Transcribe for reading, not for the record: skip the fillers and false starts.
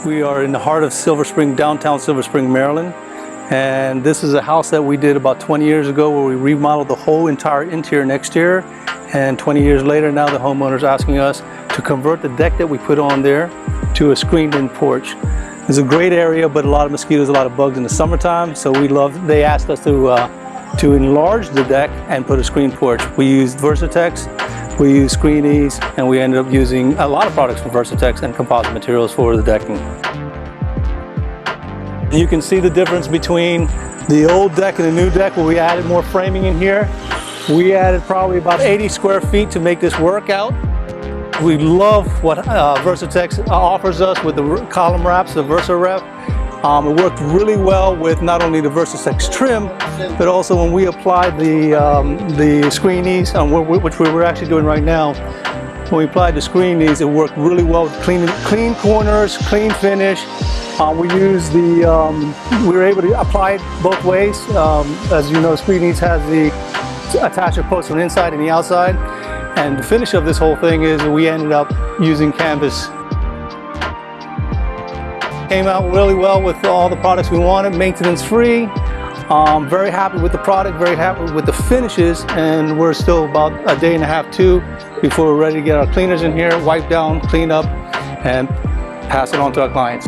We are in the heart of Silver Spring, downtown Silver Spring, Maryland. And this is a house that we did about 20 years ago where we remodeled the whole entire interior and exterior. And 20 years later, now the homeowner's asking us to convert the deck that we put on there to a screened-in porch. It's a great area, but a lot of mosquitoes, a lot of bugs in the summertime. So they asked us to enlarge the deck and put a screen porch. We used VERSATEX, we used Screenies, and we ended up using a lot of products from VERSATEX and composite materials for the decking. You can see the difference between the old deck and the new deck where we added more framing in here. We added probably about 80 square feet to make this work out. We love what VERSATEX offers us with the column wraps, the VersaWrap. It worked really well with not only the VERSATEX trim, but also when we applied the Screenies, which we were actually doing right now. When we applied the Screenies, it worked really well with clean corners, clean finish. We were able to apply it both ways. As you know, Screenies has the attacher post on the inside and the outside. And the finish of this whole thing is we ended up using canvas. Came out really well with all the products we wanted, maintenance free. Very happy with the product, very happy with the finishes, and we're still about a day and a half, two, before we're ready to get our cleaners in here, wipe down, clean up, and pass it on to our clients.